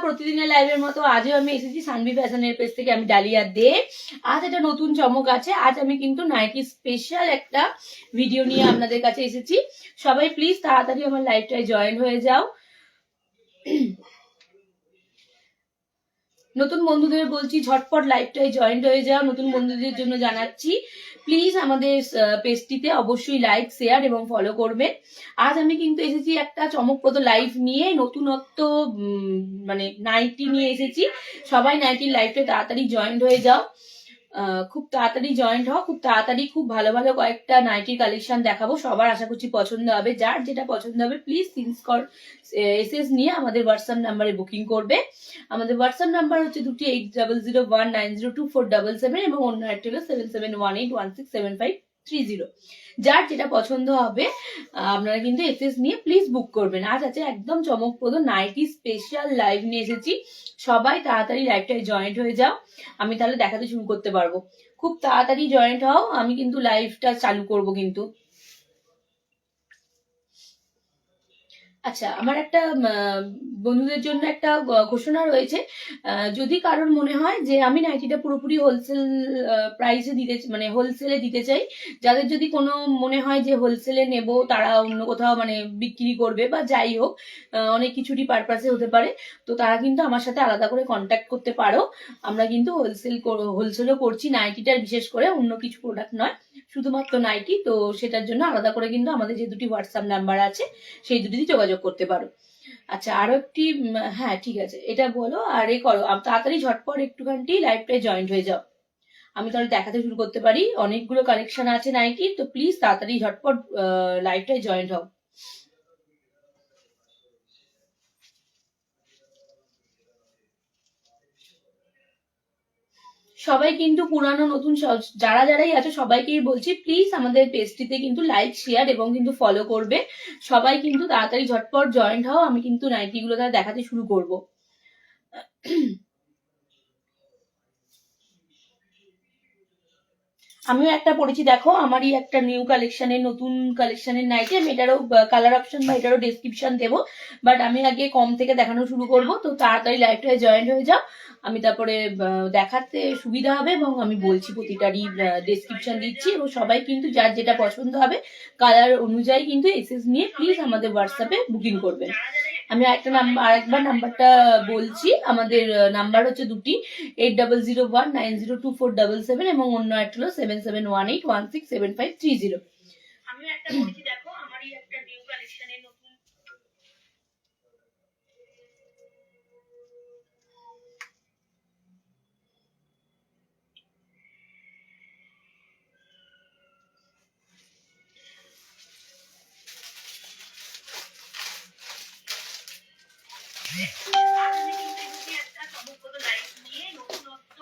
প্রতিদিনের লাইভের মতো আজও আমি এসেছি সানভি ফ্যাশনের পেজ থেকে, আমি ডালিয়া দে। আজ একটা নতুন চমক আছে, আজ আমি কিন্তু নাইটি স্পেশাল একটা ভিডিও নিয়ে আপনাদের কাছে এসেছি। সবাই প্লিজ তাড়াতাড়ি আমার লাইভটায় জয়েন হয়ে যাও। নতুন বন্ধুদের বলছি ঝটপট লাইভটায় জয়েন হয়ে যাও। নতুন বন্ধুদের জন্য জানাচ্ছি প্লিজ আমাদের পেজটিতে অবশ্যই লাইক, শেয়ার এবং ফলো করবেন। আজ আমি কিন্তু এসেছি একটা চমকপ্রদ লাইভ নিয়ে, নতুনত্ব মানে নাইটি নিয়ে এসেছি। সবাই নাইটির লাইভটায় তাড়াতাড়ি জয়েন হয়ে যাও, খুব তাড়াতাড়ি জয়েন্ট হও, খুব তাড়াতাড়ি খুব ভালো ভালো কয়েকটা নাইটির কালেকশন দেখাবো। সবার আশা করছি পছন্দ হবে। যার যেটা পছন্দ হবে প্লিজ স্ক্রিনশট এসএস নিয়ে আমাদের হোয়াটসঅ্যাপ নাম্বারে বুকিং করবে। আমাদের হোয়াটসঅ্যাপ নাম্বার হচ্ছে দুটি 8001902477 এবং অন্য একটা হলো 7718167530। যার যেটা পছন্দ হবে আপনারা কিন্তু এসএস নিয়ে প্লিজ বুক করবেন। আজ আছে একদম চমকপ্রদ নাইটি স্পেশাল লাইভ নিয়ে এসেছি। সবাই তাড়াতাড়ি লাইভটায় জয়েন্ট হয়ে যাও, আমি তাহলে দেখাতে শুরু করতে পারবো। খুব তাড়াতাড়ি জয়েন্ট হও, আমি কিন্তু লাইভটা চালু করব কিন্তু। আচ্ছা, আমার একটা বন্ধুদের জন্য একটা ঘোষণা রয়েছে। যদি কারোর মনে হয় যে আমি নাইটিটা পুরোপুরি হোলসেল প্রাইসে দিতে, মানে হোলসেলে দিতে চাই, যাদের যদি কোনো মনে হয় যে হোলসেলে নেব, তারা অন্য কোথাও মানে বিক্রি করবে বা যাই হোক, অনেক কিছুরই পারপাসে হতে পারে, তো তারা কিন্তু আমার সাথে আলাদা করে কন্ট্যাক্ট করতে পারো। আমরা কিন্তু হোলসেলও করছি নাইটিটার, বিশেষ করে অন্য কিছু প্রোডাক্ট নয়, শুধুমাত্র নাইটি। তো সেটার জন্য আলাদা করে কিন্তু আমাদের যে দুটি হোয়াটসঅ্যাপ নাম্বার আছে সেই দুটি যোগাযোগ করতে পারো। আচ্ছা, আরো একটি, হ্যাঁ ঠিক আছে, এটা বলো আর এ করো, তাড়াতাড়ি ঝটপট একটুখানি লাইভটায় জয়েন্ট হয়ে যাও, আমি তাহলে দেখাতে শুরু করতে পারি। অনেকগুলো কালেকশন আছে নাইটির, তো প্লিজ তাড়াতাড়ি ঝটপট লাইভটায় জয়েন্ট হও। সবাই কিন্তু পুরানো নতুন যারা যারাই আছে সবাইকেই বলছি প্লিজ আমাদের পেজটিতে কিন্তু লাইক, শেয়ার এবং কিন্তু ফলো করবে। সবাই কিন্তু তাড়াতাড়ি ঝটপট জয়েন্ট হও, আমি কিন্তু নাইটিগুলো তারা দেখাতে শুরু করব। আমিও একটা পড়েছি, দেখো আমারই একটা নিউ কালেকশনের, নতুন কালেকশনের নাইটি। আমি এটারও কালার অপশন বা এটারও ডেসক্রিপশন দেবো, বাট আমি আগে কম থেকে দেখানো শুরু করব। তো তাড়াতাড়ি লাইভটায় জয়েন্ট হয়ে যাও, আমি তারপরে দেখাতে সুবিধা হবে এবং আমি বলছি প্রতিটারই ডেসক্রিপশন দিচ্ছি। এবং সবাই কিন্তু যার যেটা পছন্দ হবে কালার অনুযায়ী কিন্তু এসএস নিয়ে প্লিজ আমাদের হোয়াটসঅ্যাপে বুকিং করবেন। আমি আরেকবার নাম্বারটা বলছি, আমাদের নাম্বার হচ্ছে দুটি 8001902477 এবং অন্য একটা হলো 7718167530। আমিও একটা বলছি, দেখো আমারই একটা নিউ কালেকশনের নতুন। একটা চমকপ্রদ লাইভ নিয়ে নতুনত্ব।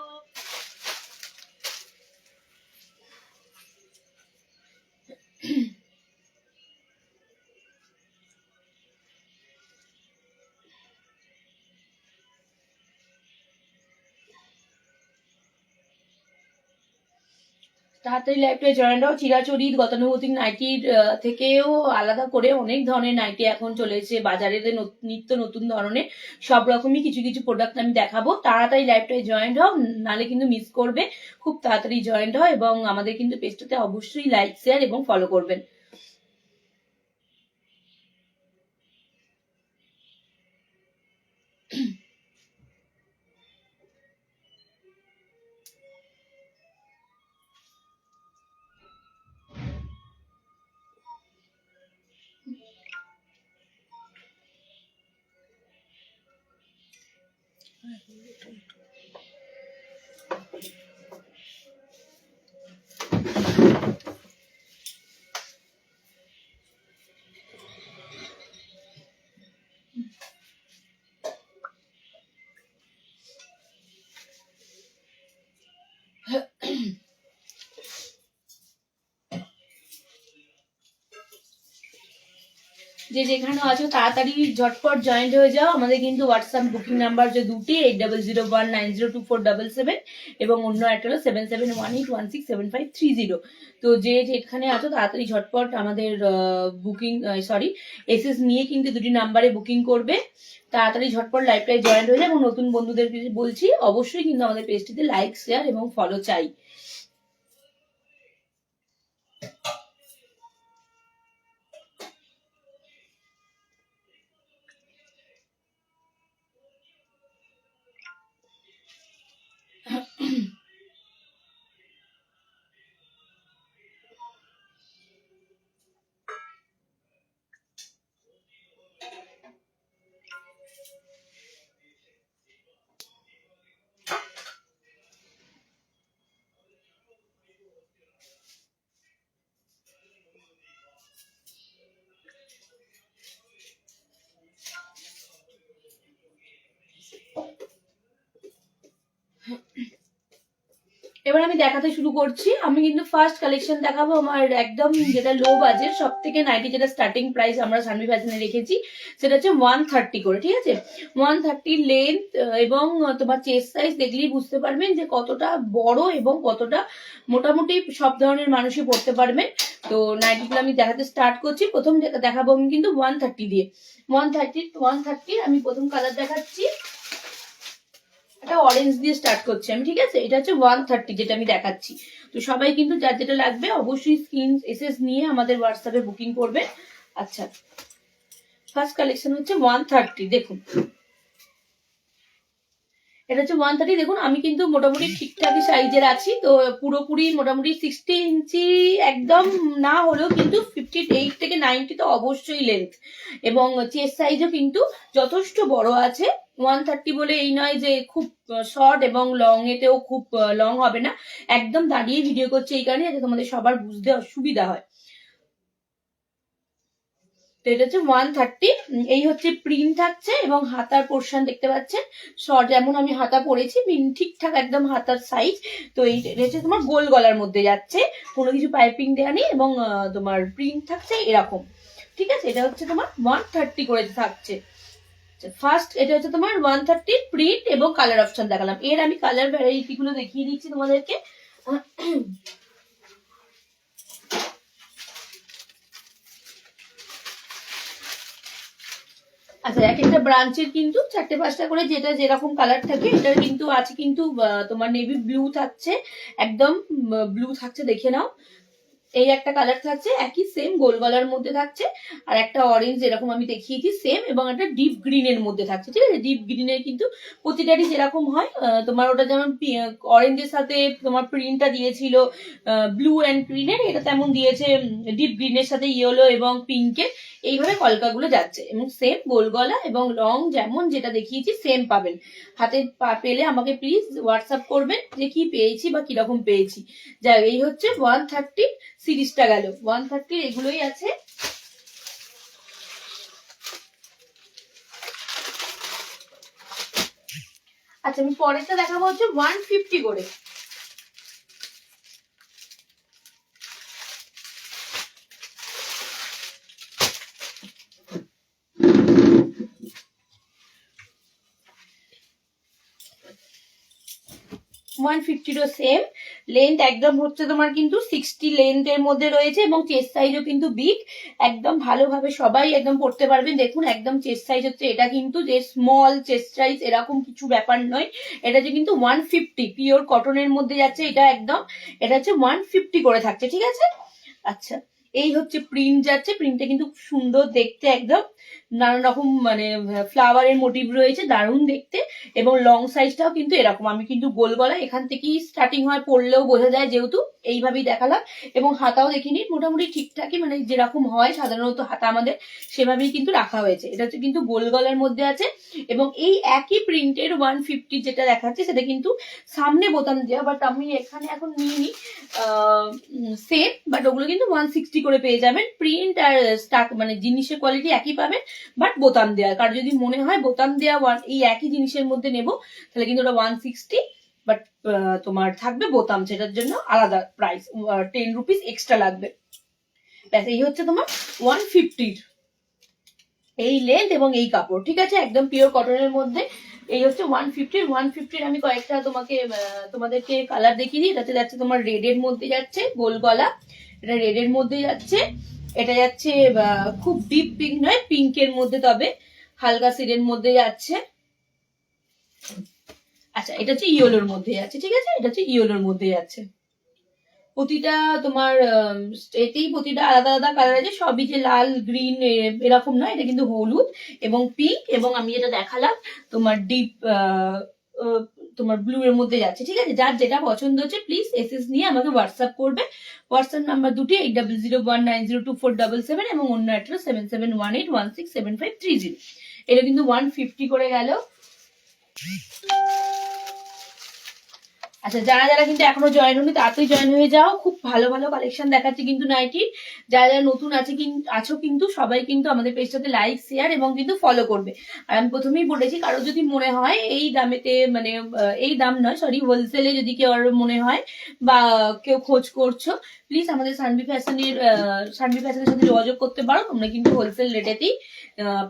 তাড়াতাড়ি লাইভটা জয়েন হও। চিরাচরিত গতানুগতিক নাইটির থেকেও আলাদা করে অনেক ধরনের নাইটি এখন চলেছে বাজারে, নিত্য নতুন ধরনের সব রকমই কিছু কিছু প্রোডাক্ট আমি দেখাবো। তাড়াতাড়ি লাইভটায় জয়েন্ট হও, নালে কিন্তু মিস করবে। খুব তাড়াতাড়ি জয়েন্ট হও এবং আমাদের কিন্তু পেজটাতে অবশ্যই লাইক, শেয়ার এবং ফলো করবেন। যে যেখানে আছো তাড়াতাড়ি ঝটপট জয়েন্ট হয়ে যাও। আমাদের কিন্তু হোয়াটসঅ্যাপ বুকিং নাম্বার যে দুটি 8001902477 এবং অন্য একটা হলো 7718167530। তো যে যেখানে আছো তাড়াতাড়ি ঝটপট আমাদের বুকিং এসএস নিয়ে কিন্তু দুটি নাম্বারে বুকিং করবে। তাড়াতাড়ি ঝটপট লাইভটায় জয়েন হয়ে যায়, এবং নতুন বন্ধুদের বলছি অবশ্যই কিন্তু আমাদের পেজটিতে লাইক, শেয়ার এবং ফলো চাই। এবার আমি দেখাতে শুরু করছি। আমি কিন্তু ফার্স্ট কালেকশন দেখাবো আমার একদম যেটা লো বাজেট, সব থেকে নাইটি যেটা স্টার্টিং প্রাইস আমরা সানভি ফ্যাশনে রেখেছি সেটা হচ্ছে 130 করে, ঠিক আছে। 130 লেন্থ এবং তোমার চেস্ট সাইজ দেখলেই বুঝতে পারবেন যে কতটা বড় এবং কতটা মোটামুটি সব ধরনের মানুষই পড়তে পারবেন। তো নাইটিগুলো আমি দেখাতে স্টার্ট করছি। প্রথম দেখাবো আমি কিন্তু 130 দিয়ে। 130 আমি প্রথম কালার দেখাচ্ছি, এটা অরেঞ্জ দিয়ে স্টার্ট করছি আমি, ঠিক আছে। এটা হচ্ছে 130 যেটা আমি দেখাচ্ছি। তো সবাই কিন্তু যার যেটা লাগবে অবশ্যই স্ক্রিন এসএস নিয়ে আমাদের হোয়াটসঅ্যাপে বুকিং করবে। আচ্ছা, ফার্স্ট কালেকশন হচ্ছে 130। দেখুন এটা হচ্ছে 130। দেখুন আমি কিন্তু মোটামুটি ঠিকঠাকই সাইজের আছি, তো পুরোপুরি মোটামুটি 60 ইঞ্চি একদম না হলেও কিন্তু 58 থেকে 90 তো অবশ্যই লেন্থ, এবং চেস্ট সাইজও কিন্তু যথেষ্ট বড় আছে। 130 বলে এই নয় যে খুব শর্ট এবং লং এতেও খুব লং হবে না। একদম দাঁড়িয়ে ভিডিও করছে এই কারণে যাতে তোমাদের সবার বুঝতে অসুবিধা হয়। তো এটা হচ্ছে 130। এই হচ্ছে প্রিন্ট থাকছে এবং হাতার পোর্শন দেখতে পাচ্ছেন শর্ট, যেমন আমি হাতা পরেছি ঠিকঠাক একদম হাতার সাইজ। তো এই হচ্ছে তোমার গোল গলার মধ্যে যাচ্ছে, কোনো কিছু পাইপিং দেওয়া নেই, এবং তোমার প্রিন্ট থাকছে এরকম, ঠিক আছে। এটা হচ্ছে তোমার 130 করে থাকছে। ফার্স্ট এটা হচ্ছে তোমার 130 প্রিন্ট এবং কালার অপশন দেখালাম। এর আমি কালার ভ্যারাইটি গুলো দেখিয়ে দিচ্ছি তোমাদেরকে। আচ্ছা, এক একটা ব্রাঞ্চের কিন্তু 4-5টা করে যেটা যেরকম কালার থাকে, এটার কিন্তু আছে কিন্তু তোমার নেভি ব্লু থাকছে, একদম ব্লু থাকছে, দেখে নাও। এই একটা কালার থাকছে একই সেম গোল গলার মধ্যে থাকছে, আর একটা অরেঞ্জ যেরকম আমি দেখিয়েছি সেম, এবং একটা ডিপ গ্রিন এর মধ্যে থাকছে, ঠিক আছে। ডিপ গ্রিনের কিন্তু প্রতিটারই যেরকম হয়, তোমার ওটা যেমন অরেঞ্জের সাথে তোমার প্রিন্টটা দিয়েছিল ব্লু অ্যান্ড গ্রিনের, এটা তেমন দিয়েছে ডিপ গ্রিনের সাথে ইয়েলো এবং পিঙ্কের, এইভাবে কলকাগুলো যাচ্ছে, এবং সেম গোল গলা এবং লং যেমন যেটা দেখিয়েছি সেম পাবেন। হাতে পেলে আমাকে প্লিজ হোয়াটসঅ্যাপ করবেন যে কি পেয়েছি বা কিরকম পেয়েছি। যাই, এই হচ্ছে 130 সিরিজটা গেল। 130 এগুলোই আছে। আচ্ছা, আমি পরেরটা দেখাবো হচ্ছে 150 করে। 150 সেম লেন্থ একদম হচ্ছে তোমার কিন্তু 60 লেন্থ এর মধ্যে রয়েছে, এবং চেস্ট সাইজও কিন্তু বিগ, একদম ভালোভাবে সবাই একদম পড়তে পারবেন। দেখুন একদম চেস্ট সাইজ হচ্ছে এটা, কিন্তু যে স্মল চেস্ট সাইজ এরকম কিছু ব্যাপার নয়, এটা যে কিন্তু 150 পিওর কটনের মধ্যে যাচ্ছে, এটা একদম এটা হচ্ছে 150 করে থাকছে, ঠিক আছে। আচ্ছা, এই হচ্ছে প্রিন্ট যাচ্ছে, প্রিন্টটা কিন্তু খুব সুন্দর দেখতে, একদম নানান রকম মানে ফ্লাওয়ারের মোটিভ রয়েছে, দারুণ দেখতে, এবং লং সাইজটাও কিন্তু এরকম। আমি কিন্তু গোল গলা এখান থেকেই স্টার্টিং হয়, পড়লেও বোঝা যায়, যেহেতু এইভাবেই দেখালাম। এবং হাতাও দেখিনি, মোটামুটি ঠিকঠাকই মানে যেরকম হয় সাধারণত হাতা আমাদের, সেভাবেই কিন্তু রাখা হয়েছে। এটা হচ্ছে কিন্তু গোল গলার মধ্যে আছে, এবং এই একই প্রিন্টের 150 যেটা দেখাচ্ছে সেটা কিন্তু সামনে বোতাম দেওয়া, বাট আমি এখানে এখন নিইনি সেম, বাট ওগুলো কিন্তু 160 করে পেয়ে যাবেন। প্রিন্ট আর স্টাক মানে জিনিসের কোয়ালিটি একই পাবেন, বাট বোতাম দেওয়া। কার যদি মনে হয় বোতাম দেওয়া এই একই জিনিসের মধ্যে নেব, তাহলে কিন্তু ওটা 160, বাট তোমার থাকবে বোতাম, সেটার জন্য আলাদা প্রাইস 10 রুপিস এক্সট্রা লাগবে। ব্যাস, এই হচ্ছে তোমার 150 এই লেন্থ এবং এই কাপড়, ঠিক আছে, একদম পিওর কটনের মধ্যে। এই হচ্ছে 150 আমি কয়েকটা তোমাদেরকে কালার দেখিয়ে দিই। এটাতে যাচ্ছে তোমার রেড এর মধ্যে যাচ্ছে গোল গলা, এটা রেড এর মধ্যে যাচ্ছে, এটা যাচ্ছে খুব ডিপ পিঙ্ক নয়, পিঙ্কের মধ্যে, তবে হালকা সিডের মধ্যে যাচ্ছে। আচ্ছা, এটা হচ্ছে ইয়েলোর মধ্যে যাচ্ছে, ঠিক আছে, এটা হচ্ছে ইয়েলোর মধ্যে যাচ্ছে। প্রতিটা তোমার এতেই প্রতিটা আলাদা আলাদা কালার আছে, সবই যে লাল গ্রিন এরকম নয়, এটা কিন্তু হলুদ এবং পিঙ্ক, এবং আমি যেটা দেখালাম তোমার ডিপ তোমার ব্লু এর মধ্যে যাচ্ছে, ঠিক আছে। যার যেটা পছন্দ হচ্ছে প্লিজ এসএস নিয়ে আমাকে হোয়াটসঅ্যাপ করবে। হোয়াটসঅ্যাপ নাম্বার দুটি 8001902477 এবং অন্য একটা 7718167530। এটা কিন্তু 150 করে গেল। আচ্ছা, যারা যারা কিন্তু এখনো জয়েন হয়নি তাড়াতাড়ি জয়েন হয়ে যাও, খুব ভালো ভালো কালেকশন দেখাচ্ছে কিন্তু নাইটি। যারা যারা নতুন আছো কিন্তু সবাই কিন্তু আমাদের পেজটাতে লাইক শেয়ার এবং কিন্তু ফলো করবে। আর আমি প্রথমেই বলেছি, কারো যদি মনে হয় এই দামেতে মানে এই দাম নয়, সরি, হোলসেলে যদি কেউ আর মনে হয় বা কেউ খোঁজ করছো, প্লিজ আমাদের সানভি ফ্যাশনের সাথে যোগাযোগ করতে পারো। তোমরা কিন্তু হোলসেল রেটেতেই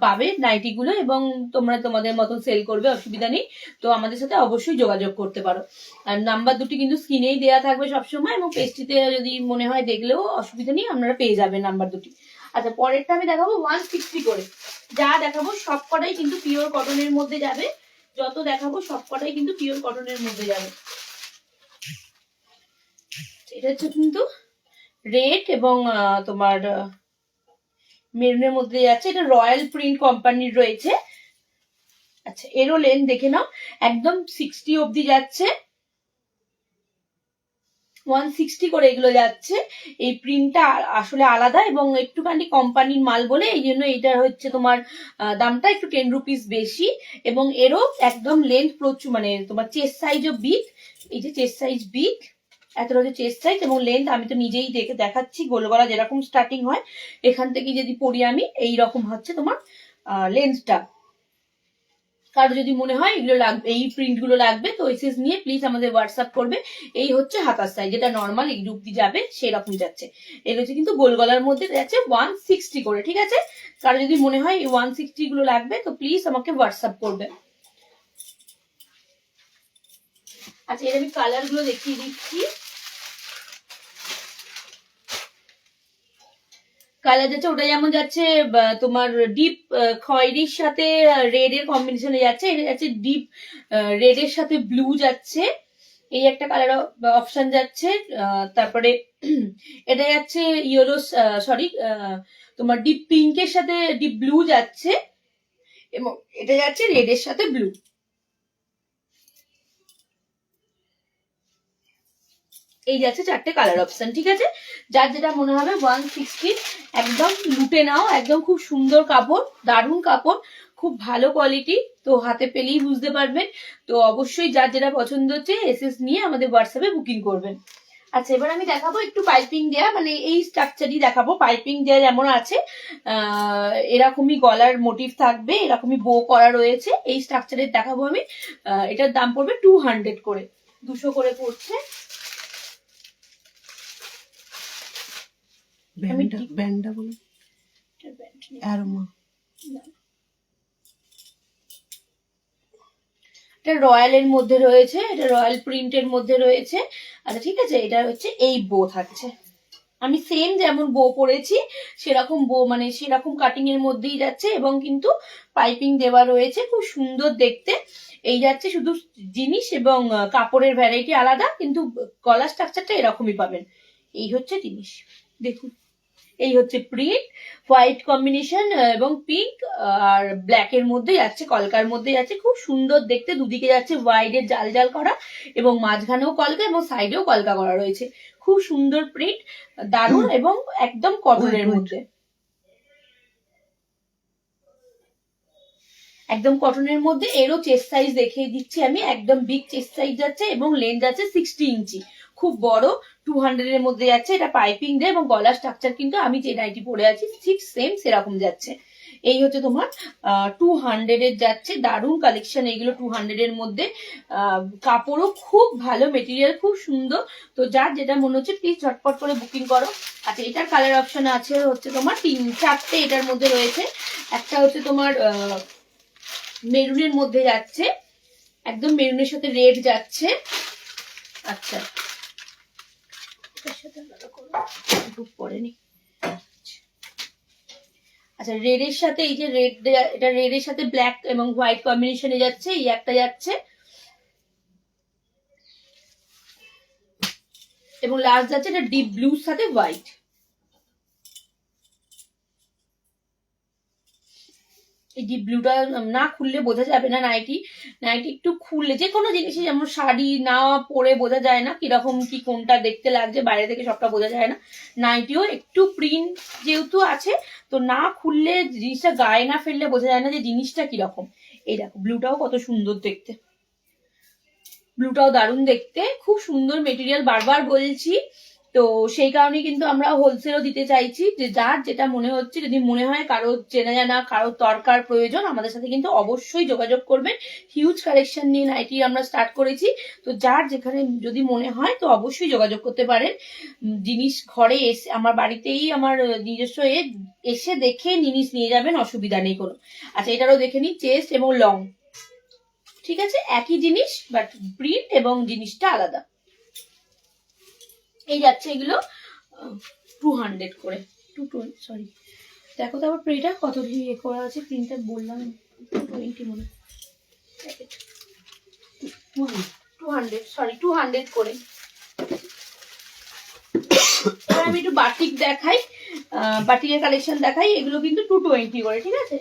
পাবে নাইটি গুলো এবং তোমরা তোমাদের মতো সেল করবে, অসুবিধা নেই। তো আমাদের সাথে অবশ্যই যোগাযোগ করতে পারো। আর নাম্বার দুটি কিন্তু স্ক্রিনেই দেওয়া থাকবে সবসময়, এবং পেজটিতে যদি মনে হয় দেখলেও অসুবিধা নেই, আপনারা পেয়ে যাবেন নাম্বার দুটি। আচ্ছা, পরেরটা আমি দেখাবো 160 করে। যা দেখাবো সবকটাই কিন্তু পিওর কটনের মধ্যে যাবে, যত দেখাবো সবকটাই কিন্তু পিওর কটনের মধ্যে যাবে। এটা হচ্ছে কিন্তু রেড এবং তোমার মেরুনের মধ্যে যাচ্ছে, এটা রয়্যাল প্রিন্ট কোম্পানির রয়েছে। আচ্ছা, এরও লেন্থ দেখে নাও, একদম 60 অবধি যাচ্ছে, 160 করে এগুলো যাচ্ছে। এই প্রিন্টটা আসলে আলাদা এবং একটুখানি কোম্পানির মাল বলে এই জন্য এটা হচ্ছে তোমার দামটা একটু 10 রুপিস বেশি। এবং এরও একদম লেন্থ প্রচুর, মানে তোমার চেস্ট সাইজও বিগ, এই যে চেস্ট সাইজ বিগ, এতটা হচ্ছে চেস্ট সাইজ এবং লেন্থ আমি তো নিজেই দেখাচ্ছি, গোল গলা যেরকম স্টার্টিং হয় এখান থেকে যদি পরি আমি, এইরকম হচ্ছে তোমার লেন্থটা। কারো যদি মনে হয় এগুলো লাগবে, এই প্রিন্ট গুলো লাগবে, তো এসএস নিয়ে প্লিজ আমাদের হোয়াটসঅ্যাপ করবে। এই হচ্ছে হাতার সাইজ, যেটা নর্মাল এই রূপ দিয়ে যাবে সেরকম যাচ্ছে। এর হচ্ছে কিন্তু গোল গলার মধ্যে যাচ্ছে 160 করে, ঠিক আছে। কারো যদি মনে হয় এই 160 গুলো লাগবে তো প্লিজ আমাকে হোয়াটসঅ্যাপ করবে। আচ্ছা, এর আমি কালার গুলো দেখিয়ে দিচ্ছি। কালার যাচ্ছে, ওটা যেমন যাচ্ছে তোমার ডিপ খয়েরির সাথে রেড এর কম্বিনেশনে যাচ্ছে, এটা যাচ্ছে ডিপ রেড এর সাথে ব্লু যাচ্ছে, এই একটা কালার অপশন যাচ্ছে। তারপরে এটা যাচ্ছে ইয়েলো, সরি, তোমার ডিপ পিঙ্কের সাথে ডিপ ব্লু যাচ্ছে, এবং এটা যাচ্ছে রেড এর সাথে ব্লু। এই যাচ্ছে চারটে কালার অপশন, ঠিক আছে। যার যেটা মনে হবে 160 একদম লুটে নাও, একদম খুব সুন্দর কাপড়, দারুণ কাপড়, খুব ভালো কোয়ালিটি, তো হাতে পেলেই বুঝতে পারবেন। তো অবশ্যই যার যেটা পছন্দ হচ্ছে এসএস নিয়ে আমাদের হোয়াটসঅ্যাপে বুকিং করবেন। আচ্ছা, এবার আমি দেখাবো একটু পাইপিং দেয়া, মানে এই স্ট্রাকচারই দেখাবো। পাইপিং দেয়া যেমন আছে এরকমই গলার মোটিভ থাকবে, এরকমই বো করা রয়েছে, এই স্ট্রাকচারের দেখাবো আমি। এটার দাম পড়বে 200 করে, 200 করে পড়ছে। ব্যান্ডটা বলো, অ্যারোমা। এটা রয়্যালের মধ্যে রয়েছে, এটা রয়্যাল প্রিন্টের মধ্যে রয়েছে। আচ্ছা, ঠিক আছে, এটা হচ্ছে এই বো থাকছে, আমি সেম যেমন বো পরেছি সেরকম বো, মানে সেরকম কাটিং এর মধ্যেই যাচ্ছে, এবং কিন্তু পাইপিং দেওয়া রয়েছে, খুব সুন্দর দেখতে। এই যাচ্ছে শুধু জিনিস এবং কাপড়ের ভ্যারাইটি আলাদা, কিন্তু গলা স্ট্রাকচারটা এরকমই পাবেন। এই হচ্ছে জিনিস, দেখুন, এই হচ্ছে প্রিন্ট, হোয়াইট কম্বিনেশন এবং পিঙ্ক আর ব্ল্যাক এর মধ্যে যাচ্ছে, কলকার মধ্যে যাচ্ছে, খুব সুন্দর দেখতে। দুদিকে যাচ্ছে হোয়াইট এর জাল জাল করা এবং মাঝখানেও কলকা এবং সাইডেও কলকা করা রয়েছে, খুব সুন্দর প্রিন্ট, দারুণ এবং একদম কটনের মধ্যে, একদম কটনের মধ্যে। এরও চেস্ট সাইজ দেখিয়ে দিচ্ছি আমি, একদম বিগ চেস্ট সাইজ যাচ্ছে এবং লেন্থ যাচ্ছে 60 ইঞ্চি, খুব বড়, 200 এর মধ্যে যাচ্ছে। এটা পাইপিং দেয় এবং গলার স্ট্রাকচার কিন্তু আমি যে নাইটি পরে আছি ঠিক সেম সেরকম যাচ্ছে। এই হচ্ছে তোমার 200 এর যাচ্ছে, দারুণ কালেকশন এইগুলো 200 এর মধ্যে। কাপড়ও খুব ভালো, মেটেরিয়াল খুব সুন্দর। তো যার যেটা মনে হচ্ছে প্লিজ ঝটপট করে বুকিং করো। আচ্ছা, এটার কালার অপশন আছে হচ্ছে তোমার 3-4টে এটার মধ্যে রয়েছে। একটা হচ্ছে তোমার মেরুনের মধ্যে যাচ্ছে, একদম মেরুনের সাথে রেড যাচ্ছে। আচ্ছা, এটার সাথে আলাদা করো, পরেনি। আচ্ছা, রেডের সাথে এই যে রেড, এটা রেডের সাথে ব্ল্যাক এবং হোয়াইট কম্বিনেশনে যাচ্ছে, এই একটা যাচ্ছে, এবং লাস্ট যাচ্ছে এটা ডিপ ব্লুর সাথে হোয়াইট। এই ডিপ ব্লুটা না খুললে বোঝা যাবে না নাইটি। নাইটি একটু খুললে, যে কোনো জিনিসই যেমন শাড়ি না পরে বোঝা যায় না কিরকম কি কোনটা দেখতে লাগছে, বাইরে থেকে সবটা বোঝা যায় না। নাইটিও একটু প্রিন্ট যেহেতু আছে, তো না খুললে জিনিসটা গায়ে না ফেললে বোঝা যায় না যে জিনিসটা কিরকম। এই দেখো ব্লুটাও কত সুন্দর দেখতে, ব্লুটাও দারুণ দেখতে, খুব সুন্দর মেটেরিয়াল, বারবার বলছি। তো সেই কারণে কিন্তু আমরা হোলসেলও দিতে চাইছি, যে যার যেটা মনে হচ্ছে, যদি মনে হয় কারো চেনা জানা, কারো দরকার প্রয়োজন, আমাদের সাথে কিন্তু অবশ্যই যোগাযোগ করবেন। হিউজ কালেকশন নিয়ে নাইটি আমরা স্টার্ট করেছি, তো যার যেখানে যদি মনে হয় তো অবশ্যই যোগাযোগ করতে পারেন। জিনিস ঘরে এসে, আমার বাড়িতেই আমার নিজস্ব এসে দেখে জিনিস নিয়ে যাবেন, অসুবিধা নেই কোনো। আচ্ছা, এটারও দেখে নিই, চেস্ট এবং লং, ঠিক আছে, একই জিনিস বাট প্রিন্ট এবং জিনিসটা আলাদা। এই যাচ্ছে এগুলো 200 করে, সরি দেখো তো আবার প্রিন্টটা কত ইয়ে করা আছে, প্রিন্টটা বললাম 220 মনে, 200, সরি 200 করে। এবার আমি একটু বাটিক দেখাই, বাটিকের কালেকশন দেখাই, এগুলো কিন্তু 220 করে, ঠিক আছে।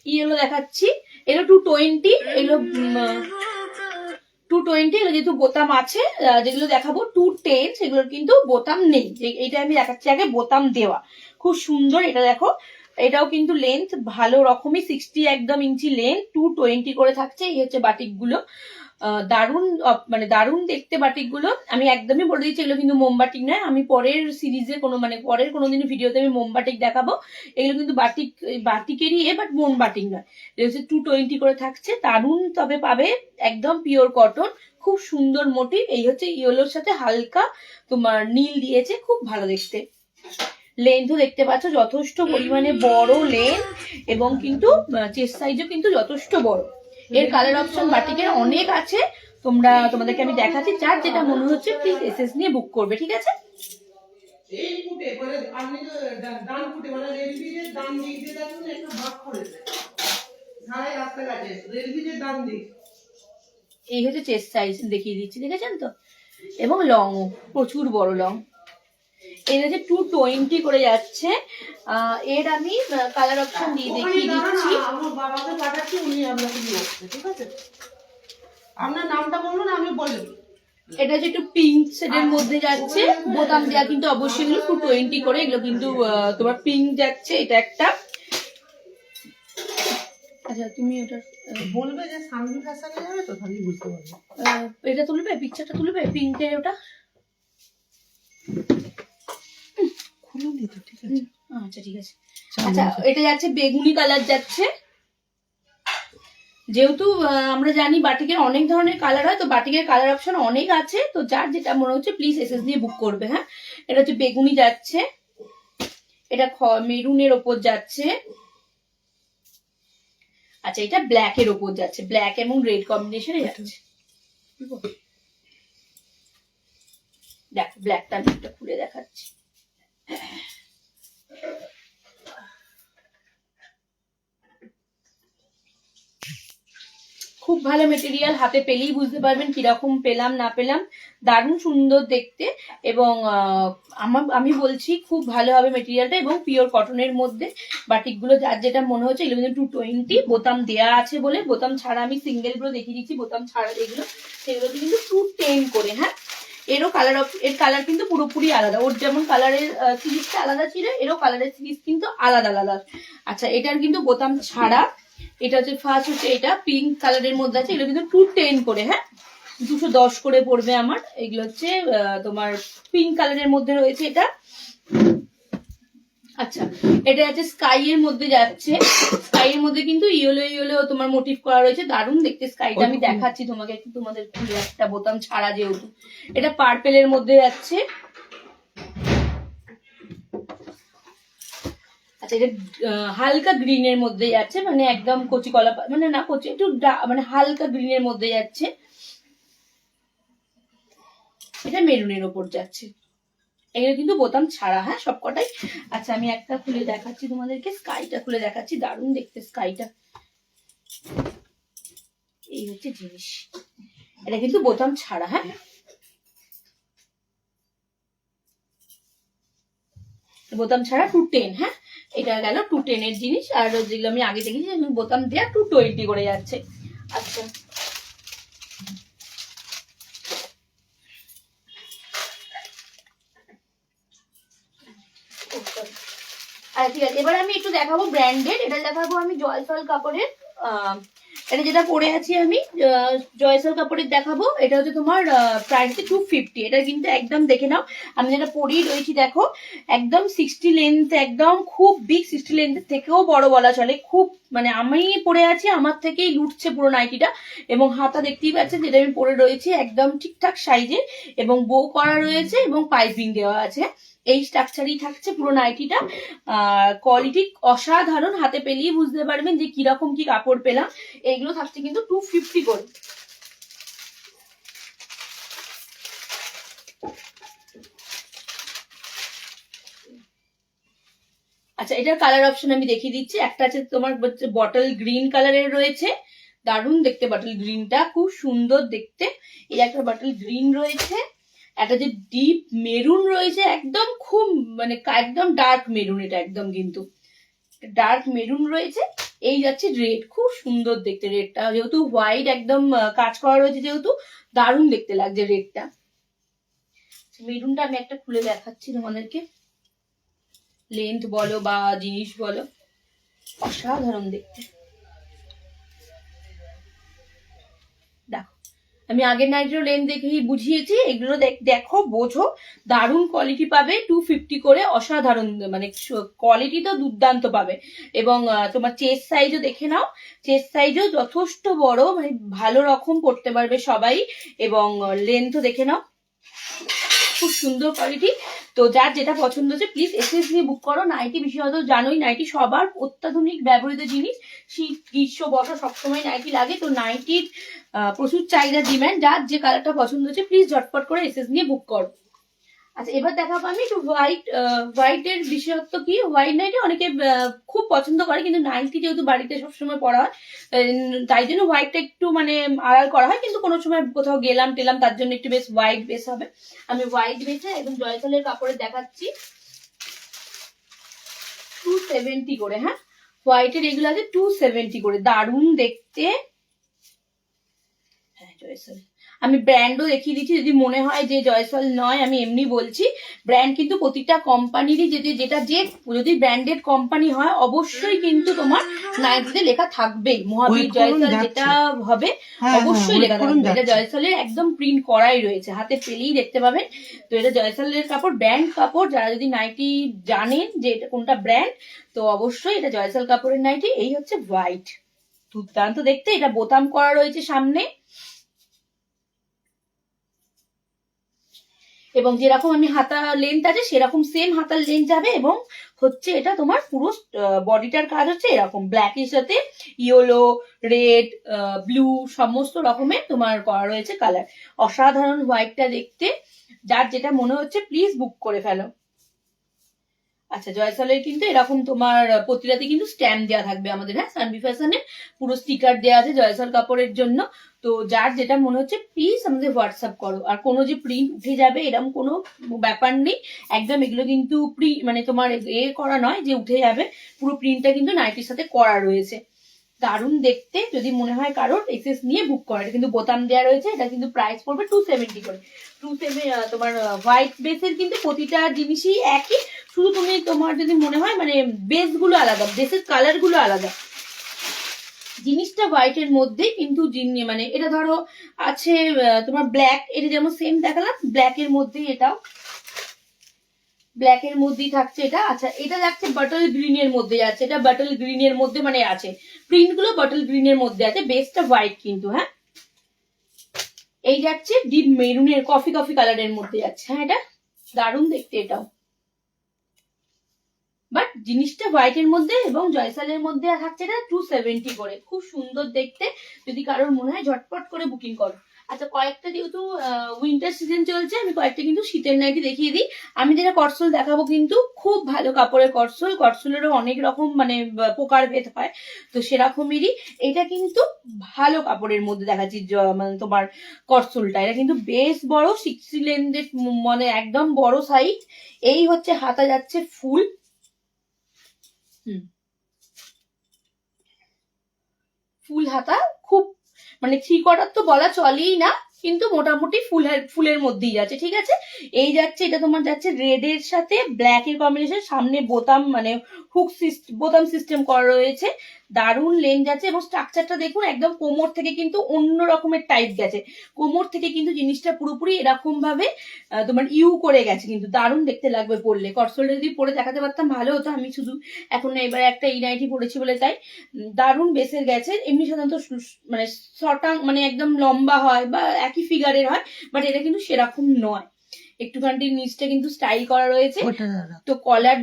এগুলো দেখাচ্ছি, এগুলো 220, এগুলো 220, এগুলো যেহেতু বোতাম আছে, যেগুলো দেখাবো 210 সেগুলোর কিন্তু বোতাম নেই। এইটা আমি দেখাচ্ছি আগে বোতাম দেওয়া, খুব সুন্দর। এটা দেখো, এটাও কিন্তু লেন্থ ভালো রকমই, 60 একদম ইঞ্চি লেন্থ, 220 করে থাকছে। এই হচ্ছে বাটিক গুলো, দারুণ, মানে দারুণ দেখতে বাটিক গুলো। আমি একদমই বলে দিচ্ছি এগুলো কিন্তু মোমবাটিক নয়, আমি পরের সিরিজে কোনো, মানে পরের কোনোদিন ভিডিওতে আমি মোমবাটিক দেখাবো। এগুলো কিন্তু বাটিক, বাটিকেরই বাট মোমবাটিক নয়। এটা হচ্ছে 220 করে থাকছে, দারুণ। তবে পাবে একদম পিওর কটন, খুব সুন্দর মোটিভ। এই হচ্ছে ইয়েলোর সাথে হালকা তোমার নীল দিয়েছে, খুব ভালো দেখতে। লেন্থও দেখতে পাচ্ছ যথেষ্ট পরিমাণে বড় লেন্থ, এবং কিন্তু চেস্ট সাইজও কিন্তু যথেষ্ট বড়। এর কালার অপশন বাটিকের অনেক আছে, তোমাদেরকে আমি দেখাচ্ছি, যার যেটা মনে হচ্ছে প্লিজ এসএস নিয়ে বুক করবে, ঠিক আছে। এই ফুটে মানে আপনি তো ডান ফুটে মানে রেলবিজের ডান দিক দিয়ে দেখুন একটা ভাগ করেছে ধারে রাস্তাঘাটে রেলবিজের ডান দিক। এই হচ্ছে চেস্ট সাইজ, দেখিয়ে দিচ্ছি, দেখেছেন তো, এবং লং, প্রচুর বড় লং। এর হচ্ছে 220 করে যাচ্ছে। এর আমি কালার অপশন দিয়ে দেখিয়ে দিচ্ছি। আমার বাবাকে পাঠাচ্ছি, উনি আপনাকে দিয়ে আসছে, ঠিক আছে। আপনার নামটা বলুন, আমি বলবো। এটা হচ্ছে একটু পিঙ্ক শেডের মধ্যে যাচ্ছে, বোতাম দেওয়া কিন্তু অবশ্যই এগুলো 220 করে, এগুলো কিন্তু তোমার পিঙ্ক যাচ্ছে, এটা একটা। আচ্ছা, তুমি ওটা বলবে যে সামনে ফ্যাশনে যাবে তো, তাহলে বুঝতে পারবে। এটা তুলবে, পিকচারটা তুলবে পিঙ্কের, ওটা খুলুন তো, ঠিক আছে। আচ্ছা ঠিক আছে। আচ্ছা, এটা যাচ্ছে বেগুনি কালার যাচ্ছে। যেহেতু আমরা জানি বাটিকের অনেক ধরনের কালার হয়, তো বাটিকের কালার অপশন অনেক আছে, তো যার যেটা মনে হচ্ছে প্লিজ এসএস দিয়ে বুক করবে। হ্যাঁ, এটা হচ্ছে বেগুনি যাচ্ছে, এটা মেরুনের ওপর যাচ্ছে। আচ্ছা, এটা ব্ল্যাক এর ওপর যাচ্ছে, ব্ল্যাক এবং রেড কম্বিনেশনে যাচ্ছে। দেখো ব্ল্যাকটা আমি একটা খুলে দেখাচ্ছি। খুব ভালো মেটেরিয়াল, হাতে পেলেই বুঝতে পারবেন কিরকম পেলাম না পেলাম, দারুণ সুন্দর দেখতে। এবং আমি বলছি খুব ভালো হবে মেটেরিয়ালটা, এবং পিওর কটনের মধ্যে। বাটিকগুলো যার যেটা মনে হচ্ছে, এগুলো কিন্তু 220, বোতাম দেয়া আছে বলে, বোতাম ছাড়া আমি সিঙ্গেল গুলো দেখিয়ে দিচ্ছি, বোতাম ছাড়া এগুলো, সেগুলো কিন্তু 210 করে। হ্যাঁ, এরও কালার, এর কালার কিন্তু পুরোপুরি আলাদা, ওর যেমন কালারের সিরিজটা আলাদা ছিল, এরও কালারের সিরিজ কিন্তু আলাদা আলাদা। আচ্ছা, এটার কিন্তু বোতাম ছাড়া, এটা হচ্ছে ফার্স্ট, হচ্ছে এটা পিঙ্ক কালারের মধ্যে আছে, এগুলো কিন্তু 210 করে। হ্যাঁ, 210 করে পড়বে আমার। এগুলো হচ্ছে তোমার পিঙ্ক কালারের মধ্যে রয়েছে এটা। আচ্ছা, এটা হচ্ছে স্কাই এর মধ্যে যাচ্ছে, স্কাই এর মধ্যে কিন্তু ইয়েলো ইয়েলো তোমার মোটিভ করা রয়েছে, দারুণ দেখতে স্কাইটা। আমি দেখাচ্ছি তোমাকে একটু, তোমাদের একটা বোতাম ছাড়া যেহেতু। এটা পার্পেলের মধ্যে যাচ্ছে। আচ্ছা, এটা হালকা গ্রিনের মধ্যে যাচ্ছে, মানে একদম কচি কলা, মানে না কচি, একটু মানে হালকা গ্রিনের মধ্যে যাচ্ছে। এটা মেরুনের ওপর যাচ্ছে, এগুলো কিন্তু বোতাম ছাড়া, হ্যাঁ সবকটাই। আচ্ছা আমি একটা খুলে দেখাচ্ছি তোমাদেরকে, স্কাইটা খুলে দেখাচ্ছি, দারুণ দেখতে স্কাইটা। এই হচ্ছে জিনিস, এটা কিন্তু বোতাম ছাড়া, হ্যাঁ বোতাম ছাড়া 210, হ্যাঁ এটা গেল 210 এর জিনিস। আর যেগুলো আমি আগে দেখেছি বোতাম দেওয়া 220 করে যাচ্ছে। আচ্ছা ঠিক আছে, এবার আমি একটু দেখাবো ব্র্যান্ডেড, এটা দেখাবো আমি জয়সল কাপড়ের। এটা যেটা পরে আছি আমি জয়সল কাপড়ের দেখাবো, এটা হচ্ছে তোমার প্রাইস 250। এটা কিন্তু একদম দেখে নাও, আমি যেটা পরেই রয়েছি দেখো, একদম 60 লেন্থ, একদম খুব বিগ 60 লেন্থের থেকেও বড় বলা চলে, খুব মানে আমি পরে আছি আমার থেকেই লুটছে পুরো নাইটিটা। এবং হাতা দেখতেই পাচ্ছেন যেটা আমি পরে রয়েছি একদম ঠিকঠাক সাইজে, এবং বো করা রয়েছে এবং পাইপিং দেওয়া আছে। এই স্ট্রাকচারই থাকছে পুরো নাইটিটা। কোয়ালিটি অসাধারণ, হাতে পেলেই বুঝতে পারবেন যে কিরকম কি কাপড় পেলাম। এইগুলো থাকছে কিন্তু 250 করে। আচ্ছা এটার কালার অপশন আমি দেখিয়ে দিচ্ছি, একটা আছে তোমার বটল গ্রিন কালারের রয়েছে, দারুণ দেখতে বটল গ্রিনটা, খুব সুন্দর দেখতে। এই একটা বটল গ্রিন রয়েছে, একটা যে ডিপ মেরুন রয়েছে, একদম খুব মানে একদম ডার্ক মেরুন, এটা একদম কিন্তু ডার্ক মেরুন রয়েছে। এই যাচ্ছে রেড, খুব সুন্দর দেখতে রেডটা, যেহেতু হোয়াইট একদম কাজ করা রয়েছে, যেহেতু দারুণ দেখতে লাগছে রেডটা। মেরুনটা আমি একটা খুলে দেখাচ্ছি তোমাদেরকে, লেন্থ বলো বা জিনিস বলো অসাধারণ দেখতে। দেখো আমি আগের নাইটেরও লেন্থ দেখেই বুঝিয়েছি, এগুলো দেখো বোঝো, দারুণ কোয়ালিটি পাবে, 250 করে, অসাধারণ মানে কোয়ালিটি তো দুর্দান্ত পাবে। এবং তোমার চেস্ট সাইজও দেখে নাও, চেস্ট সাইজও যথেষ্ট বড়, মানে ভালো রকম পড়তে পারবে সবাই। এবং লেন্থও দেখে নাও, খুব সুন্দর কোয়ালিটি। তো যার যেটা পছন্দ হচ্ছে প্লিজ এসএস দিয়ে বুক করো। নাইটি বিশেষত জানোই নাইটি সবার অত্যাধুনিক ব্যবহৃত জিনিস, শীত গ্রীষ্ম বর্ষা সবসময় নাইটি লাগে, তো নাইটির প্রচুর চাহিদা ডিম্যান্ড। যার যে কালারটা পছন্দ হচ্ছে প্লিজ ঝটপট করে এসএস নিয়ে বুক করো। আচ্ছা এবার দেখাবো আমি একটু হোয়াইটের বিশেষত্ব কি। হোয়াইট নাইটি অনেকে খুব পছন্দ করে, কিন্তু নাইটি যেহেতু বাড়িতে সবসময় পরা হয় তাই জন্য হোয়াইটটা একটু মানে আড়াল করা হয়, কিন্তু কোনো সময় কোথাও গেলাম টেলাম তার জন্য একটু বেশ হোয়াইট বেস হবে। আমি হোয়াইট বেসে এবং জয়সলের কাপড়ে দেখাচ্ছি 270 করে, হ্যাঁ হোয়াইটের এগুলো আছে 270 করে, দারুণ দেখতে। হ্যাঁ জয়সল, আমি ব্র্যান্ডও দেখিয়ে দিচ্ছি, যদি মনে হয় যে জয়সল নয় আমি এমনি বলছি। ব্র্যান্ড কিন্তু প্রতিটা কোম্পানিরই যেটা যে যদি ব্র্যান্ডেড কোম্পানি হয় অবশ্যই কিন্তু তোমার নাইটিতে লেখা থাকবেই, মহাবীর জয়সল যেটা হবে অবশ্যই লেখা থাকবে। এটা জয়সলের একদম প্রিন্ট করাই রয়েছে, হাতে পেলেই দেখতে পাবেন। তো এটা জয়সলের কাপড়, ব্র্যান্ড কাপড়, যারা যদি নাইটি জানেন যে এটা কোনটা ব্র্যান্ড তো অবশ্যই এটা জয়সল কাপড়ের নাইটি। এই হচ্ছে হোয়াইট, দুর্দান্ত দেখতে, এটা বোতাম করা রয়েছে সামনে, এবং যেরকম আমি হাতা লেন্থ আছে সেরকম সেম হাতার লেন্থ যাবে। এবং হচ্ছে এটা তোমার পুরো বডিটার কাজ হচ্ছে এরকম ব্ল্যাকের সাথে ইয়েলো, রেড, ব্লু সমস্ত রকমের তোমার করা রয়েছে কালার, অসাধারণ হোয়াইটটা দেখতে। যার যেটা মনে হচ্ছে প্লিজ বুক করে ফেলো। আচ্ছা জয়সলের কিন্তু এরকম তোমার প্রতিটাতে কিন্তু স্ট্যাম্প দেওয়া থাকবে আমাদের, হ্যাঁ সানভি ফ্যাশনে পুরো স্টিকার দেওয়া আছে জয়সল কাপড়ের জন্য। তো যার যেটা মনে হচ্ছে প্লিজ আমাদের হোয়াটসঅ্যাপ করো। আর কোনো যে প্রিন্ট উঠে যাবে এরকম কোনো ব্যাপার নেই, একদম এগুলো কিন্তু মানে তোমার করা নয় যে উঠে যাবে, পুরো প্রিন্টটা কিন্তু নাইটির সাথে করা রয়েছে, দারুণ দেখতে। যদি মনে হয় কারোর এক্সেস নিয়ে বুক করা, এটা কিন্তু বোতাম দেওয়া রয়েছে, এটা কিন্তু প্রাইস পড়বে 270 করে। তোমার হোয়াইট বেসের কিন্তু প্রতিটা জিনিসই একই, শুধু তুমি তোমার যদি মনে হয় মানে বেস গুলো আলাদা, বেসের কালার গুলো আলাদা, জিনিসটা হোয়াইটের মধ্যে কিন্তু মানে এটা ধরো আছে তোমার ব্ল্যাক, এটা যেমন সেম দেখালাম ব্ল্যাক এর মধ্যেই, এটাও ব্ল্যাক এর মধ্যেই থাকছে এটা। আচ্ছা এটা যাচ্ছে বটল গ্রিন এর মধ্যে যাচ্ছে, এটা বটল গ্রিন এর মধ্যে মানে আছে প্রিন্ট গুলো বটল গ্রিন এর মধ্যে আছে, বেসটা হোয়াইট কিন্তু, হ্যাঁ এই যাচ্ছে ডিপ মেরুনের কফি কালারের মধ্যে যাচ্ছে, হ্যাঁ এটা দারুণ দেখতে এটাও, বাট জিনিসটা হোয়াইটের মধ্যে এবং জয়সলের মধ্যে থাকছে এটা 270 করে, খুব সুন্দর দেখতে। যদি কারোর মনে হয় ঝটপট করে বুকিং করো। আচ্ছা, কয়েকটা যেহেতু উইন্টার সিজন চলছে, আমি কয়েকটা কিন্তু শীতের নাইটি দেখিয়ে দিই। আমি যেটা কটসল দেখাবো কিন্তু খুব ভালো কাপড়ের কটসল। কটসলেরও অনেক রকম মানে প্রকার ভেদ হয়, তো সেরকমেরই এটা কিন্তু ভালো কাপড়ের মধ্যে দেখাচ্ছি। মানে তোমার কটসলটা এটা কিন্তু বেশ বড়, 60 লেন্থের, মানে একদম বড় সাইজ। এই হচ্ছে হাতা যাচ্ছে ফুল, ফুল হাতা, খুব মানে 3/4 তো বলা চলেই না, কিন্তু মোটামুটি ফুলের মধ্যেই যাচ্ছে, ঠিক আছে। এই যাচ্ছে, এটা তোমার যাচ্ছে রেড এর সাথে ব্ল্যাক এর কম্বিনেশন, সামনে বোতাম মানে হুক বোতাম সিস্টেম করা রয়েছে, দারুণ লেন যাচ্ছে। এবং স্ট্রাকচারটা দেখুন, একদম কোমর থেকে কিন্তু অন্য রকমের টাইপ গেছে, কোমর থেকে কিন্তু জিনিসটা পুরোপুরি এরকম ভাবে তোমার ইউ করে গেছে, কিন্তু দারুণ দেখতে লাগবে পরলে। কটসলটা যদি পরে দেখাতে পারতাম ভালো হতো, আমি শুধু এখন এবার একটা এই নাইটি পরেছি বলে তাই। দারুণ বেসের গেছে। এমনি সাধারণত মানে শর্টাং মানে একদম লম্বা হয় বা একই ফিগারের হয়, বাট এটা কিন্তু সেরকম নয়, একটুখানি নিচটা কিন্তু স্টাইল করা রয়েছে। তো কলার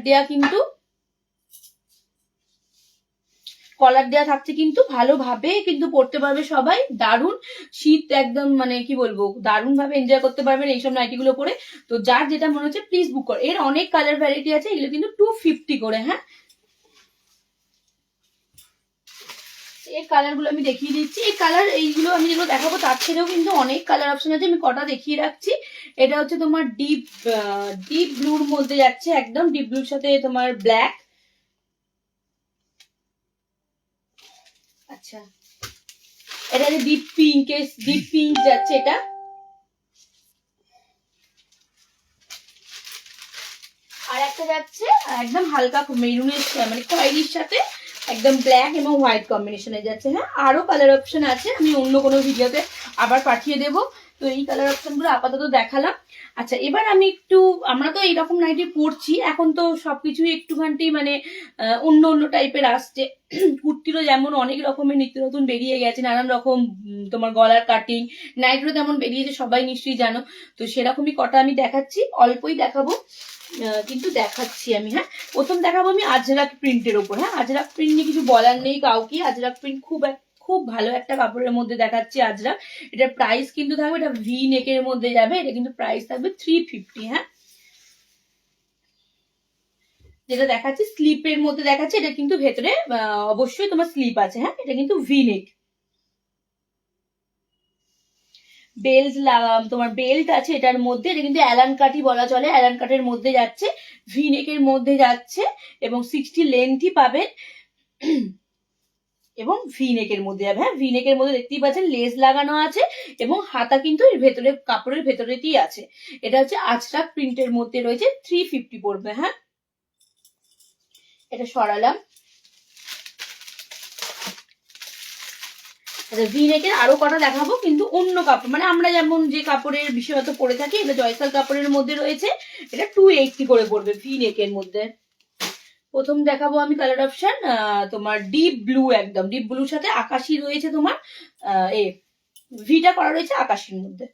দেয়া থাকছে, কিন্তু ভালোভাবে কিন্তু পড়তে পারবে সবাই। দারুণ শীত একদম মানে কি বলবো, দারুণ ভাবে এনজয় করতে পারবেন এইসব নাইটি গুলো পরে। তো যার যেটা মনে হচ্ছে প্লিজ বুক করো। এর অনেক কালার ভ্যারাইটি আছে, এগুলো কিন্তু 250 করে। হ্যাঁ, এই কালার গুলো আমি দেখিয়ে দিচ্ছি। এই কালার এইগুলো আমি যেগুলো দেখাবো তার ছেড়েও কিন্তু অনেক কালার অপশন আছে, আমি কটা দেখিয়ে রাখছি। এটা হচ্ছে তোমার ডিপ ব্লুর মধ্যে যাচ্ছে, একদম ডিপ ব্লুর সাথে তোমার ব্ল্যাক। আচ্ছা, এটা ডিপ পিঙ্ক যাচ্ছে এটা। আর একটা যাচ্ছে একদম হালকা মেরুনের মানে খয়েরির সাথে একদম ব্ল্যাক এবং হোয়াইট কম্বিনেশনে যাচ্ছে। হ্যাঁ, আরো কালার অপশন আছে, আমি অন্য কোনো ভিডিওতে আবার পাঠিয়ে দেবো। তো এই কালার অপশন গুলো আপাতত দেখালাম। আচ্ছা, এবার আমি একটু, আমরা তো এইরকম নাইটি পরছি, এখন তো সবকিছুই একটুখানি মানে অন্য অন্য টাইপের আসছে। কুর্তিরও যেমন অনেক রকমের নিত্য নতুন বেরিয়ে গেছে, নানান রকম তোমার গলার কাটিং, নাইটিরও তেমন বেরিয়েছে, সবাই নিশ্চয়ই জানো। তো সেরকমই কটা আমি দেখাচ্ছি, অল্পই দেখাবো কিন্তু দেখাচ্ছি আমি। হ্যাঁ, প্রথম দেখাবো আমি আজরাক প্রিন্টের ওপর। হ্যাঁ, আজরাক প্রিন্ট নিয়ে কিছু বলার নেই কাউকে, আজরাক প্রিন্ট খুব ভালো একটা কাপড়ের মধ্যে দেখাচ্ছি আজরাক। এটার প্রাইস কিন্তু থাকবে, এটা ভি নেকের মধ্যে যাবে, এটা কিন্তু প্রাইস থাকবে 350। হ্যাঁ, যেটা দেখাচ্ছি স্লিপের মধ্যে দেখাচ্ছি, এটা কিন্তু ভেতরে অবশ্যই তোমার স্লিপ আছে। হ্যাঁ, এটা কিন্তু ভি নেক, তোমার বেল্ট আছে এটার মধ্যে, এটা কিন্তু অ্যালান কাটই বলা চলে, অ্যালান কাটের মধ্যে যাচ্ছে, ভি নেকের মধ্যে যাচ্ছে, এবং 60 লেন্থই পাবেন, এবং ভি নেকের মধ্যে যাবে। হ্যাঁ, ভি নেকের মধ্যে দেখতেই পাচ্ছেন লেস লাগানো আছে, এবং হাতা কিন্তু এর ভেতরে কাপড়ের ভেতরেতেই আছে। এটা হচ্ছে আজরাক প্রিন্টের মধ্যে রয়েছে, 350 পড়বে। হ্যাঁ, এটা সরালাম। ভি নেকের আরো কটা দেখাবো, কিন্তু অন্য কাপড়, মানে আমরা যেমন যে কাপড়ের বিশেষত পরে থাকি, এটা জয়সাল কাপড়ের মধ্যে রয়েছে, এটা 280 করে পড়বে ভি নেকের মধ্যে। প্রথম দেখাবো আমি কালার অপশন তোমার ডিপ ব্লু, একদম ডিপ ব্লুর সাথে আকাশি রয়েছে তোমার, ভিটা করা রয়েছে আকাশির মধ্যে।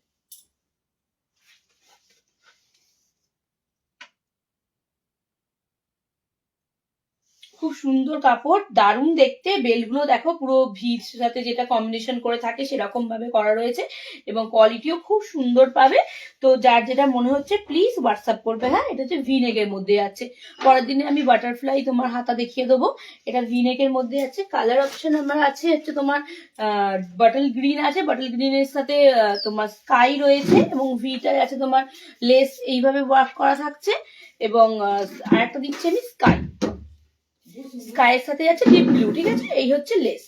খুব সুন্দর কাপড়, দারুণ দেখতে। বেলগুলো দেখো পুরো ভির সাথে যেটা কম্বিনেশন করে থাকে সেরকম ভাবে করা রয়েছে, এবং কোয়ালিটিও খুব সুন্দর পাবে। তো যার যেটা মনে হচ্ছে প্লিজ হোয়াটসঅ্যাপ করবে। হ্যাঁ, এটা হচ্ছে ভিনেকের মধ্যে আছে। পরের দিনে আমি বাটারফ্লাই তোমার হাতা দেখিয়ে দেবো। এটা ভিনেকের মধ্যে আছে। কালার অপশন আমার আছে হচ্ছে তোমার বটল গ্রিন আছে, বটল গ্রিনের সাথে তোমার স্কাই রয়েছে, এবং ভিটায় আছে তোমার লেস এইভাবে ওয়ার্ক করা থাকছে, এবং আরেকটা দিচ্ছি আমি স্কাইয়ের সাথে যাচ্ছে ডিপ ব্লু। ঠিক আছে, এই হচ্ছে লেস।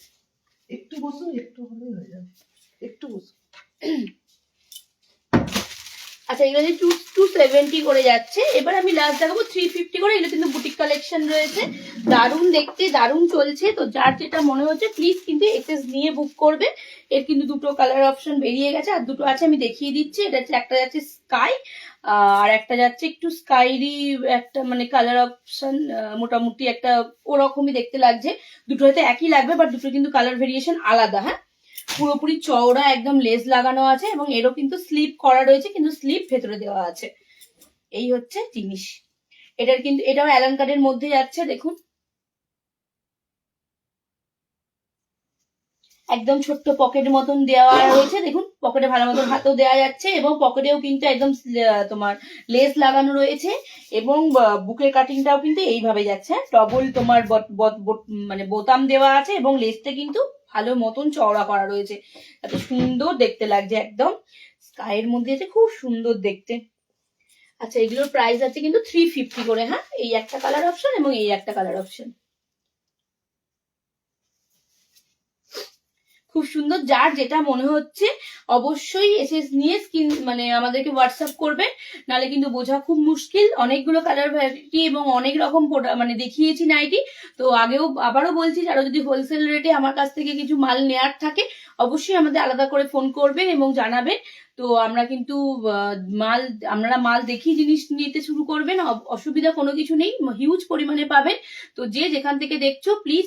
একটু বসুন, একটু হলেই হয়ে যাবে, একটু বসুন। আচ্ছা, এগুলো 270 করে যাচ্ছে। এবার আমি লাস্ট দেখাবো 350 করে। এগুলো কিন্তু বুটিক কালেকশন রয়েছে, দারুণ দেখতে, দারুণ চলছে। তো যার যেটা মনে হচ্ছে প্লিজ কিন্তু এসএস নিয়ে বুক করবে। এর কিন্তু দুটো কালার অপশন বেরিয়ে গেছে, আর দুটো আছে আমি দেখিয়ে দিচ্ছি। এটা হচ্ছে একটা যাচ্ছে স্কাই, আর একটা যাচ্ছে একটু স্কাইরি একটা মানে কালার অপশন, মোটামুটি একটা ওরকমই দেখতে লাগছে। দুটো হয়তো একই লাগবে, বাট দুটো কিন্তু কালার ভেরিয়েশন আলাদা। হ্যাঁ, পুরোপুরি চওড়া একদম লেস লাগানো আছে, এবং এরও কিন্তু স্লিপ করা রয়েছে, কিন্তু স্লিপ ভেতরে দেওয়া আছে। এই হচ্ছে জিনিস। এটার কিন্তু এটাও অ্যালান কাটের মধ্যে যাচ্ছে, দেখুন একদম ছোট্ট পকেট মতন দেওয়া রয়েছে, দেখুন পকেটে ভালো মতন হাতও দেওয়া যাচ্ছে এবং পকেটেও কিন্তু একদম তোমার লেস লাগানো রয়েছে এবং বুকের কাটিংটাও কিন্তু এইভাবে যাচ্ছে, ডবল তোমার মানে বোতাম দেওয়া আছে এবং লেসটা কিন্তু ভালো মতন চওড়া করা রয়েছে, এত সুন্দর দেখতে লাগছে, একদম স্কাইয়ের মধ্যে আছে, খুব সুন্দর দেখতে। আচ্ছা, এগুলোর প্রাইস আছে কিন্তু 350 করে। হ্যাঁ, এই একটা কালার অপশন এবং এই একটা কালার অপশন, খুব সুন্দর। যার যেটা মনে হচ্ছে অবশ্যই এসে নিয়ে স্ক্রিন মানে আমাদেরকে হোয়াটসঅ্যাপ করবে, নাহলে কিন্তু বোঝা খুব মুশকিল। অনেকগুলো কালার ভ্যারাইটি এবং অনেক রকম মানে দেখিয়েছি নাইটি। তো আগেও আবারও বলছি, যারা যদি হোলসেল রেটে আমার কাছ থেকে কিছু মাল নেয়ার থাকে অবশ্যই আমাদের আলাদা করে ফোন করবেন এবং জানাবেন। তো আমরা কিন্তু আপনারা মাল দেখিয়ে জিনিস নিতে শুরু করবেন, অসুবিধা কোনো কিছু নেই, হিউজ পরিমাণে পাবেন। তো যে যেখান থেকে দেখছো প্লিজ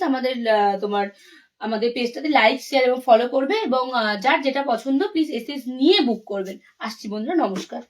আমাদের পেজটাতে লাইক, শেয়ার এবং ফলো করবে এবং যার যেটা পছন্দ প্লিজ এসে নিয়ে বুক করবেন। আসছি বন্ধুরা, নমস্কার।